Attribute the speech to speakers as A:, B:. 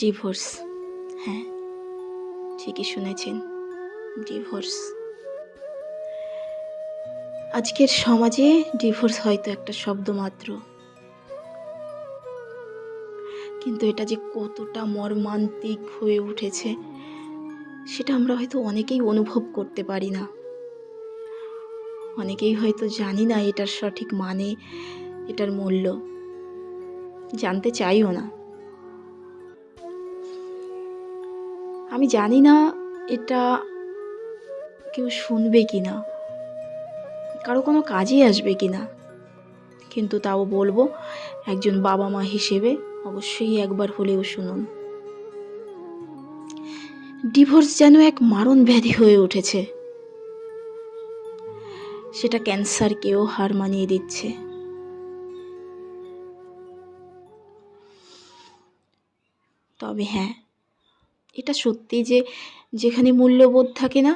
A: Divorce. হ্যাঁ, ঠিকই শুনেছেন, ডিভোর্স। আজকের সমাজে ডিভোর্স হয়তো একটা শব্দ মাত্র, কিন্তু এটা যে কতটা মর্মান্তিক হয়ে উঠেছে সেটা আমরা হয়তো অনেকেই অনুভব করতে পারি না। অনেকেই হয়তো জানি না এটার সঠিক মানে, এটার মূল্য জানতে চাইও না। আমি জানি না এটা কেউ শুনবে কি না, কারো কোনো কাজে আসবে কি না, কিন্তু তাও বলবো, একজন বাবা মা হিসেবে অবশ্যই একবার হলেও শুনুন। ডিভোর্স যেন এক মারণ ব্যাধি হয়ে উঠেছে, সেটা ক্যান্সারকেও হার মানিয়ে দিচ্ছে। তবে হ্যাঁ, এটা সত্যি যে যেখানে মূল্যবোধ থাকে না